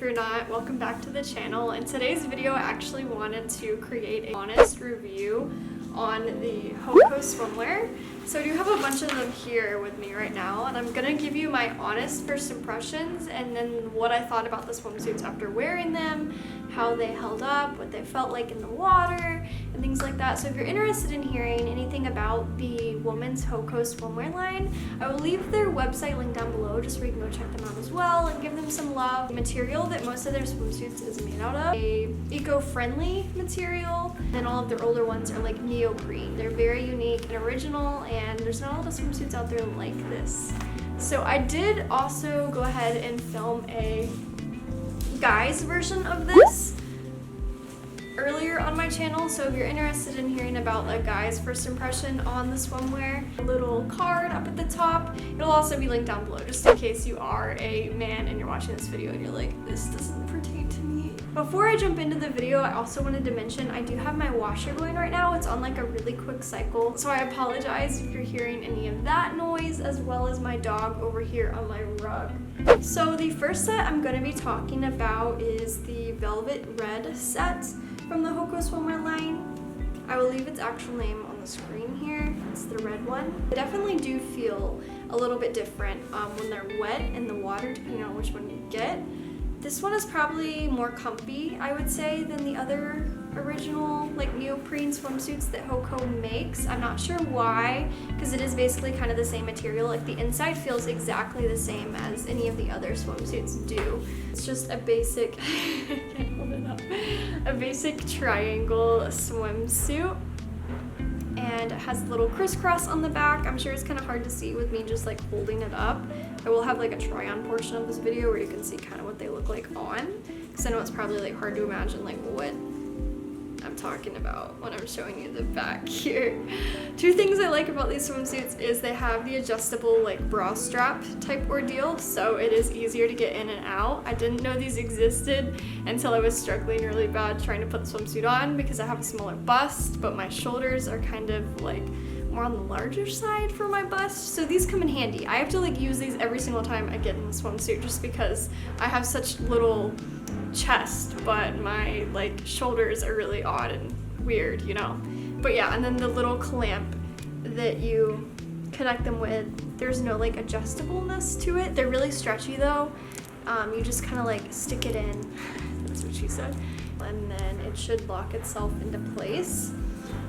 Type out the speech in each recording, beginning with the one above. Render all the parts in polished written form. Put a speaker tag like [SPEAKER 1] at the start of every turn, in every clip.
[SPEAKER 1] you're not, welcome back to the channel. In today's video, I actually wanted to create an honest review on the Hoaka Swimwear. So I do have a bunch of them here with me right now, and I'm gonna give you my honest first impressions and then what I thought about the swimsuits after wearing them, how they held up, what they felt like in the water, and things like that. So if you're interested in hearing anything about the women's Hoaka Swimwear line, I will leave their website link down below just where you can go check them out as well and give them some love. The material that most of their swimsuits is made out of, a eco-friendly material, and all of their older ones are like neoprene. They're very unique and original, and there's not a lot of swimsuits out there like this. So I did also go ahead and film a guy's version of this earlier on my channel, so if you're interested in hearing about a guy's first impression on the swimwear, a little card up at the top. It'll also be linked down below just in case you are a man and you're watching this video and you're like, this doesn't pertain to me. Before I jump into the video, I also wanted to mention I do have my washer going right now. It's on like a really quick cycle, so I apologize if you're hearing any of that noise, as well as my dog over here on my rug. So the first set I'm going to be talking about is the Velvet Red set from the Hoaka Swimwear line. I will leave its actual name on the screen here. It's the red one. They definitely do feel a little bit different when they're wet in the water, depending on which one you get. This one is probably more comfy, I would say, than the other original like neoprene swimsuits that Hoaka makes. I'm not sure why, because it is basically kind of the same material. Like the inside feels exactly the same as any of the other swimsuits do. It's just a basic, I can't hold it up, a basic triangle swimsuit. And it has a little crisscross on the back. I'm sure it's kind of hard to see with me just like holding it up. I will have like a try on portion of this video where you can see kind of what they look like on, because I know it's probably like hard to imagine like what I'm talking about when I'm showing you the back here. Two things I like about these swimsuits is they have the adjustable like bra strap type ordeal, so it is easier to get in and out. I didn't know these existed until I was struggling really bad trying to put the swimsuit on, because I have a smaller bust, but my shoulders are kind of like more on the larger side for my bust, so these come in handy. I have to like use these every single time I get in the swimsuit just because I have such little chest, but my like shoulders are really odd and weird, you know. But yeah, and then the little clamp that you connect them with, there's no like adjustableness to it. They're really stretchy though. You just kind of like stick it in, that's what she said, and then it should lock itself into place.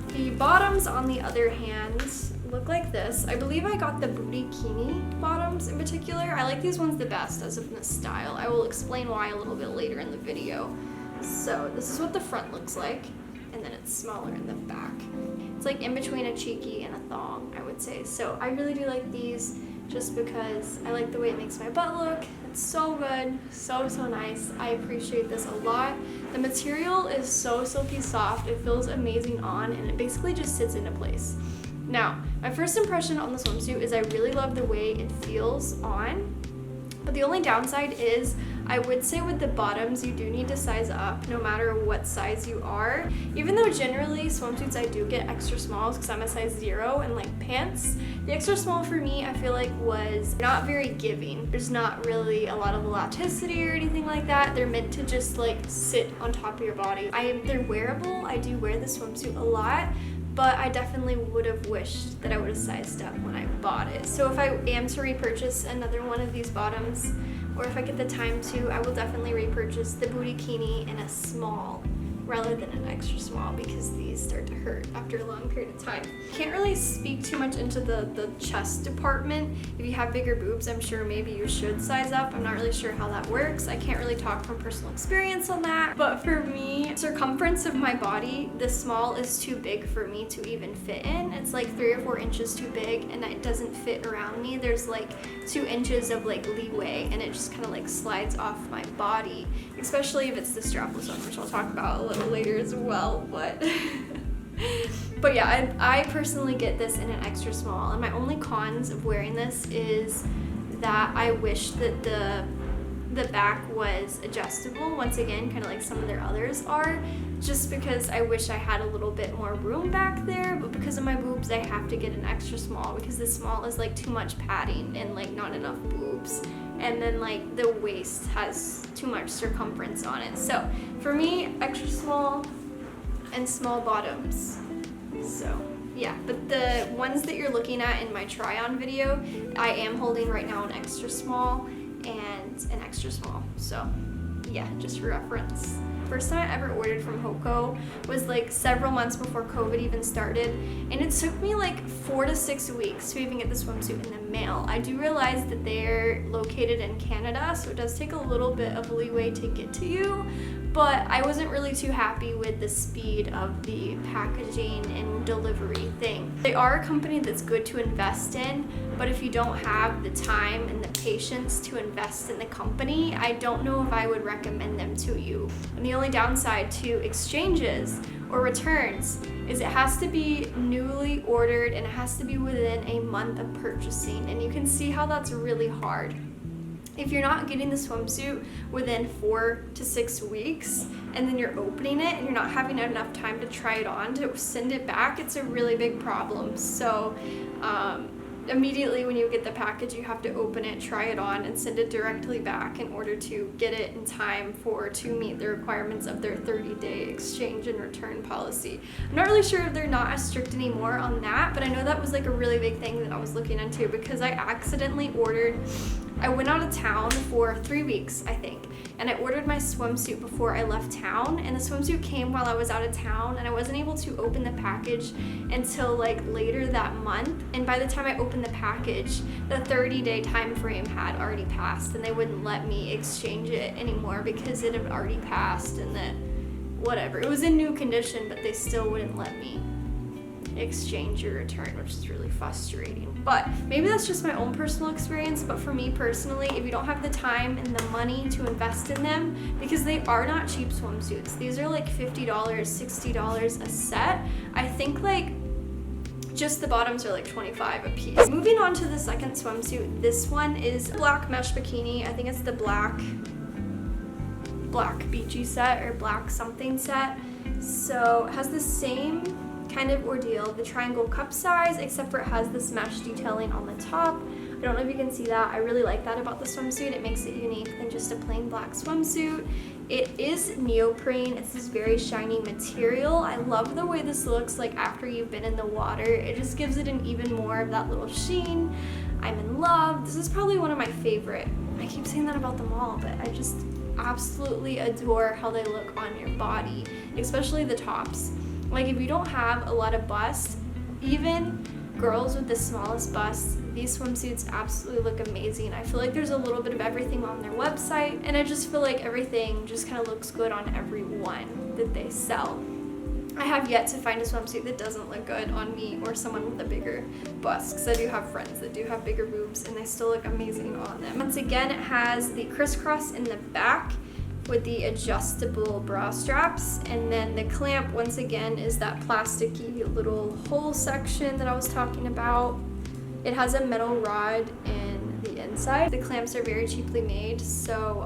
[SPEAKER 1] The bottoms, on the other hand, look like this. I believe I got the booty-kini bottoms in particular. I like these ones the best as of this style. I will explain why a little bit later in the video. So this is what the front looks like, and then it's smaller in the back. It's like in between a cheeky and a thong, I would say. So I really do like these just because I like the way it makes my butt look. It's so good, so nice. I appreciate this a lot. The material is so silky soft. It feels amazing on, and it basically just sits into place. Now, my first impression on the swimsuit is I really love the way it feels on, but the only downside is I would say with the bottoms you do need to size up no matter what size you are. Even though generally swimsuits I do get extra smalls because I'm a size 0, and like pants, the extra small for me I feel like was not very giving. There's not really a lot of elasticity or anything like that. They're meant to just like sit on top of your body. They're wearable. I do wear the swimsuit a lot, but I definitely would have wished that I would have sized up when I bought it. So if I am to repurchase another one of these bottoms, or if I get the time to, I will definitely repurchase the booty-kini in a small rather than an extra small, because these start to hurt after a long period of time. Can't really speak too much into the chest department. If you have bigger boobs, I'm sure maybe you should size up. I'm not really sure how that works. I can't really talk from personal experience on that. But for me, circumference of my body, this small is too big for me to even fit in. It's like 3 or 4 inches too big, and it doesn't fit around me. There's like 2 inches of like leeway, and it just kind of like slides off my body, especially if it's the strapless one, which I'll talk about a little later as well. But yeah, I personally get this in an extra small, and my only cons of wearing this is that I wish that the the back was adjustable, once again, kind of like some of their others are, just because I wish I had a little bit more room back there, but because of my boobs, I have to get an extra small because the small is like too much padding and like not enough boobs. And then like the waist has too much circumference on it. So for me, extra small and small bottoms. So yeah, but the ones that you're looking at in my try on video, I am holding right now an extra small and an extra small. So yeah, just for reference. First time I ever ordered from Hoaka was like several months before COVID even started, and it took me like 4 to 6 weeks to even get the swimsuit in the mail. I do realize that they're located in Canada, so it does take a little bit of leeway to get to you, but I wasn't really too happy with the speed of the packaging and delivery thing. They are a company that's good to invest in, but if you don't have the time and the patience to invest in the company, I don't know if I would recommend them to you. And the only downside to exchanges or returns is it has to be newly ordered and it has to be within a month of purchasing, and you can see how that's really hard. If you're not getting the swimsuit within 4 to 6 weeks and then you're opening it and you're not having enough time to try it on to send it back, it's a really big problem. So immediately when you get the package, you have to open it, try it on, and send it directly back in order to get it in time to meet the requirements of their 30-day exchange and return policy. I'm not really sure if they're not as strict anymore on that, but I know that was like a really big thing that I was looking into because I accidentally I went out of town for 3 weeks, I think, and I ordered my swimsuit before I left town, and the swimsuit came while I was out of town, and I wasn't able to open the package until like later that month, and by the time I opened the package, the 30-day time frame had already passed, and they wouldn't let me exchange it anymore because it had already passed, and that whatever. It was in new condition, but they still wouldn't let me exchange your return, which is really frustrating. But maybe that's just my own personal experience, but for me personally, if you don't have the time and the money to invest in them, because they are not cheap swimsuits, these are like $50, $60 a set. I think like just the bottoms are like $25 a piece. Moving on to the second swimsuit, this one is black mesh bikini. I think it's the black beachy set or black something set. So it has the same kind of ordeal, the triangle cup size, except for it has this mesh detailing on the top. I don't know if you can see that. I really like that about the swimsuit. It makes it unique than just a plain black swimsuit. It is neoprene. It's this very shiny material. I love the way this looks like after you've been in the water. It just gives it an even more of that little sheen. I'm in love. This is probably one of my favorite. I keep saying that about them all, but I just absolutely adore how they look on your body, especially the tops. Like if you don't have a lot of bust, even girls with the smallest busts, these swimsuits absolutely look amazing. I feel like there's a little bit of everything on their website, and I just feel like everything just kind of looks good on every one that they sell. I have yet to find a swimsuit that doesn't look good on me or someone with a bigger bust, because I do have friends that do have bigger boobs and they still look amazing on them. Once again, it has the crisscross in the back with the adjustable bra straps, and then the clamp once again is that plasticky little hole section that I was talking about. It has a metal rod in the inside. The clamps are very cheaply made, so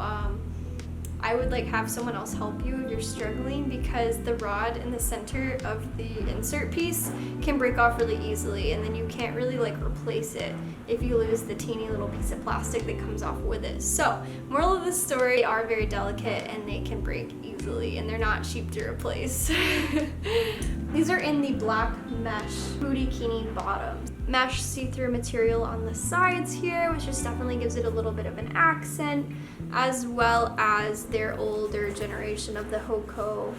[SPEAKER 1] I would like have someone else help you if you're struggling, because the rod in the center of the insert piece can break off really easily, and then you can't really like replace it if you lose the teeny little piece of plastic that comes off with it. So moral of the story, they are very delicate and they can break easily, and they're not cheap to replace. These are in the black mesh bikini bottoms. Mesh see-through material on the sides here, which just definitely gives it a little bit of an accent, as well as their older generation of the Hoaka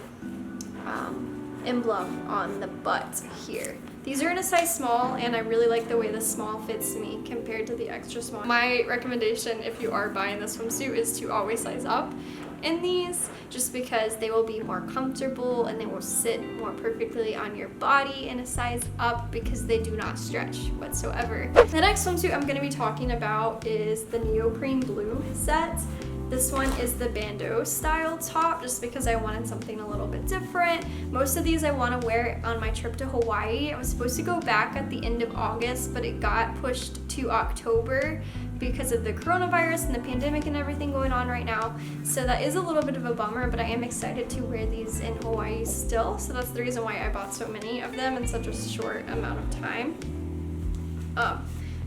[SPEAKER 1] emblem on the butt here. These are in a size small, and I really like the way the small fits me compared to the extra small. My recommendation if you are buying the swimsuit is to always size up in these, just because they will be more comfortable and they will sit more perfectly on your body in a size up, because they do not stretch whatsoever. The next swimsuit I'm going to be talking about is the neoprene blue set. This one is the Bandeau style top, just because I wanted something a little bit different. Most of these I want to wear on my trip to Hawaii. I was supposed to go back at the end of August, but it got pushed to October because of the coronavirus and the pandemic and everything going on right now. So that is a little bit of a bummer, but I am excited to wear these in Hawaii still. So that's the reason why I bought so many of them in such a short amount of time.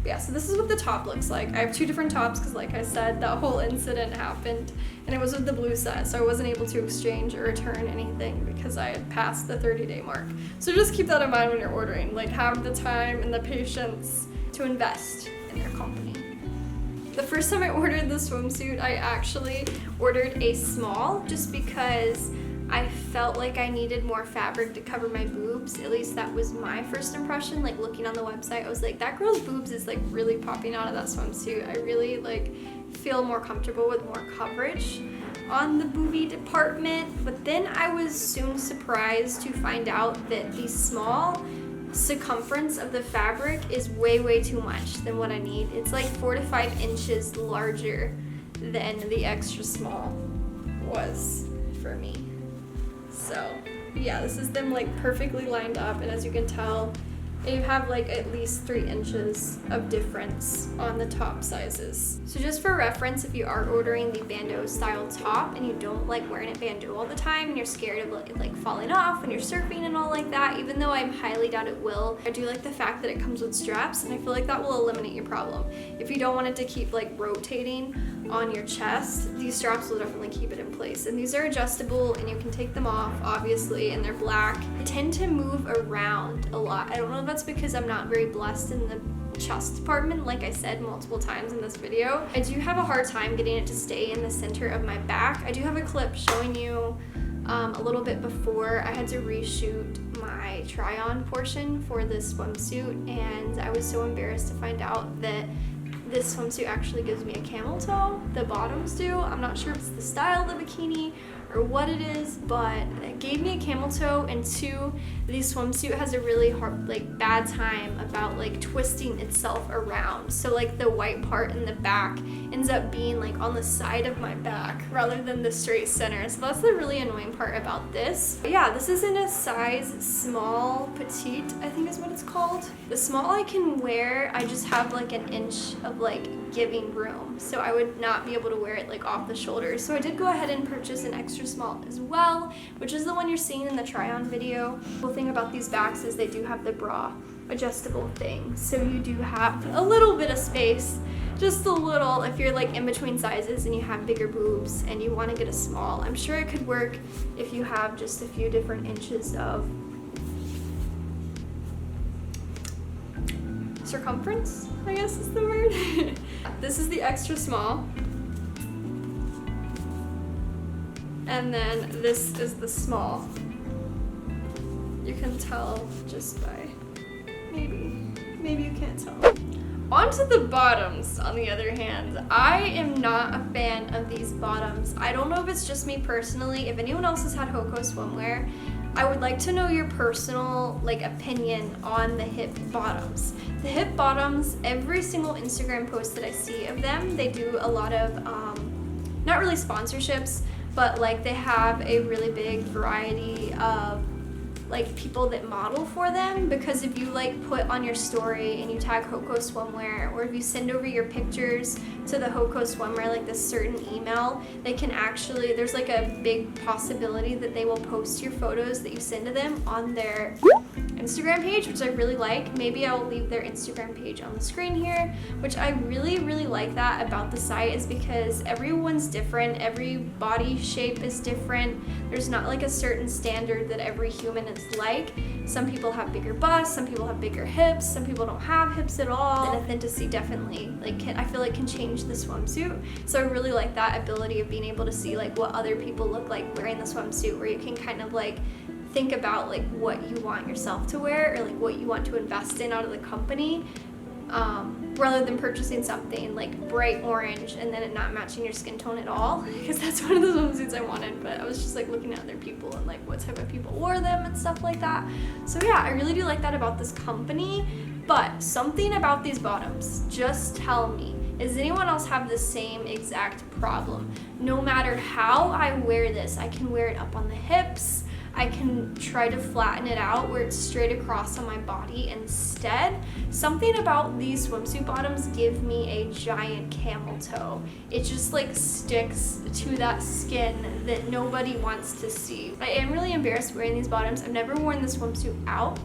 [SPEAKER 1] Yeah, so this is what the top looks like. I have two different tops because, like I said, that whole incident happened and it was with the blue set, so I wasn't able to exchange or return anything because I had passed the 30-day mark. So just keep that in mind when you're ordering. Like, have the time and the patience to invest in their company. The first time I ordered the swimsuit, I actually ordered a small just because I felt like I needed more fabric to cover my boobs. At least that was my first impression. Like, looking on the website, I was like, that girl's boobs is like really popping out of that swimsuit. I really like feel more comfortable with more coverage on the boobie department. But then I was soon surprised to find out that the small circumference of the fabric is way too much than what I need. It's like 4 to 5 inches larger than the extra small was for me. So yeah, this is them like perfectly lined up, and as you can tell, you have like at least 3 inches of difference on the top sizes. So just for reference, if you are ordering the Bandeau style top and you don't like wearing it Bandeau all the time and you're scared of it like falling off when you're surfing and all like that, even though I highly doubt it will, I do like the fact that it comes with straps, and I feel like that will eliminate your problem. If you don't want it to keep like rotating on your chest, these straps will definitely keep it in place. And these are adjustable and you can take them off, obviously, and they're black. They tend to move around a lot. I don't know if that's because I'm not very blessed in the chest department, like I said multiple times in this video. I do have a hard time getting it to stay in the center of my back. I do have a clip showing you a little bit before. I had to reshoot my try-on portion for this swimsuit, and I was so embarrassed to find out that this swimsuit actually gives me a camel toe. The bottoms do. I'm not sure if it's the style of the bikini or what it is, but it gave me a camel toe, and 2, the swimsuit has a really hard, like, bad time about like twisting itself around. So like the white part in the back ends up being like on the side of my back rather than the straight center. So that's the really annoying part about this. But yeah, this is in a size small petite, I think is what it's called. The small I can wear, I just have like an inch of like giving room, so I would not be able to wear it like off the shoulders. So I did go ahead and purchase an extra small as well, which is the one you're seeing in the try-on video. The cool thing about these backs is they do have the bra adjustable thing, so you do have a little bit of space, just a little, if you're like in between sizes and you have bigger boobs and you want to get a small. I'm sure it could work if you have just a few different inches of circumference, I guess is the word. This is the extra small, and then this is the small. You can tell just by, maybe you can't tell. Onto the bottoms, on the other hand. I am not a fan of these bottoms. I don't know if it's just me personally. If anyone else has had Hoaka Swimwear, I would like to know your personal like opinion on the hip bottoms. The hip bottoms, every single Instagram post that I see of them, they do a lot of, not really sponsorships, but like they have a really big variety of like people that model for them, because if you like put on your story and you tag Hoaka Swimwear, or if you send over your pictures to the Hoaka Swimwear, like this certain email, they can actually, there's like a big possibility that they will post your photos that you send to them on their Instagram page, which I really like. Maybe I'll leave their Instagram page on the screen here, which I really like that about the site, is because everyone's different, every body shape is different. There's not like a certain standard that every human is like. Some people have bigger busts, some people have bigger hips, some people don't have hips at all. And authenticity definitely, like, I feel like can change the swimsuit. So I really like that ability of being able to see like what other people look like wearing the swimsuit, where you can kind of like think about like what you want yourself to wear, or like what you want to invest in out of the company, rather than purchasing something like bright orange and then it not matching your skin tone at all, because that's one of the swimsuits I wanted, but I was just like looking at other people and like what type of people wore them and stuff like that. So yeah, I really do like that about this company. But something about these bottoms, just tell me, Does anyone else have the same exact problem? No matter how I wear this, I can wear it up on the hips, I can try to flatten it out where it's straight across on my body instead. Something about these swimsuit bottoms give me a giant camel toe. It just like sticks to that skin that nobody wants to see. I am really embarrassed wearing these bottoms. I've never worn the swimsuit out.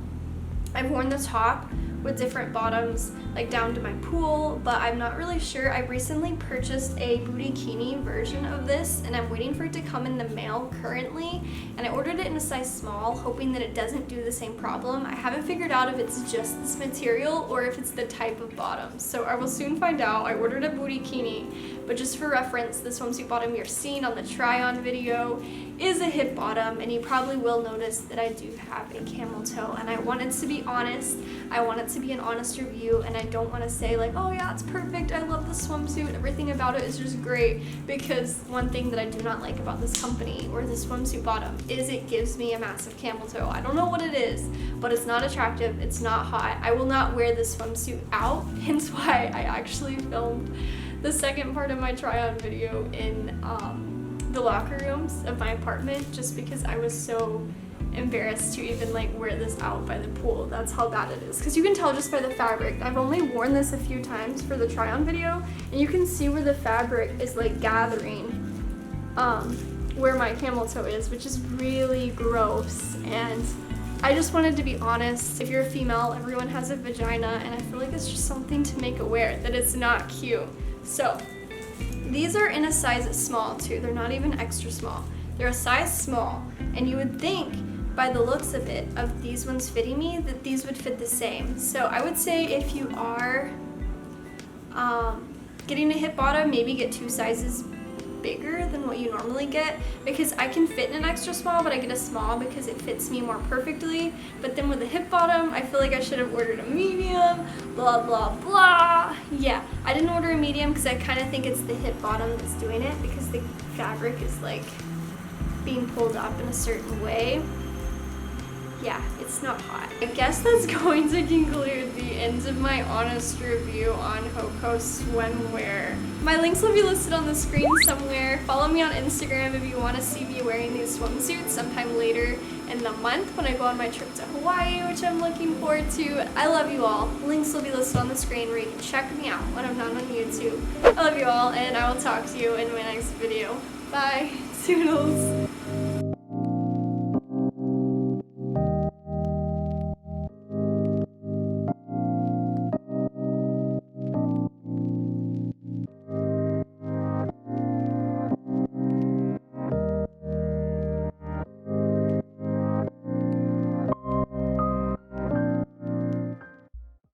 [SPEAKER 1] I've worn the top with different bottoms like down to my pool, but I'm not really sure. I recently purchased a bikini version of this and I'm waiting for it to come in the mail currently, and I ordered it in a size small hoping that it doesn't do the same problem. I haven't figured out if it's just this material or if it's the type of bottom, so I will soon find out. I ordered a bikini, but just for reference, the swimsuit bottom you're seeing on the try-on video is a hip bottom, and you probably will notice that I do have a camel toe, and I wanted to be honest. I want it to be an honest review, and I don't want to say like, oh yeah, it's perfect, I love the swimsuit, everything about it is just great, because one thing that I do not like about this company or the swimsuit bottom is it gives me a massive camel toe. I don't know what it is, but it's not attractive, it's not hot. I will not wear this swimsuit out, hence why I actually filmed the second part of my try-on video in the locker rooms of my apartment, just because I was so embarrassed to even like wear this out by the pool. That's how bad it is, because you can tell just by the fabric. I've only worn this a few times for the try-on video, and you can see where the fabric is like gathering where my camel toe is, which is really gross. And I just wanted to be honest. If you're a female, everyone has a vagina, and I feel like it's just something to make aware that it's not cute. So these are in a size small too. They're not even extra small. They're a size small, and you would think by the looks of it, of these ones fitting me, that these would fit the same. So I would say if you are getting a hip bottom, maybe get 2 sizes bigger than what you normally get, because I can fit in an extra small, but I get a small because it fits me more perfectly. But then with a hip bottom, I feel like I should have ordered a medium, blah blah blah. Yeah, I didn't order a medium because I kind of think it's the hip bottom that's doing it, because the fabric is like being pulled up in a certain way. Yeah, it's not hot. I guess that's going to conclude the end of my honest review on Hoaka Swimwear. My links will be listed on the screen somewhere. Follow me on Instagram if you want to see me wearing these swimsuits sometime later in the month when I go on my trip to Hawaii, which I'm looking forward to. I love you all. Links will be listed on the screen where you can check me out when I'm not on YouTube. I love you all, and I will talk to you in my next video. Bye. Toodles.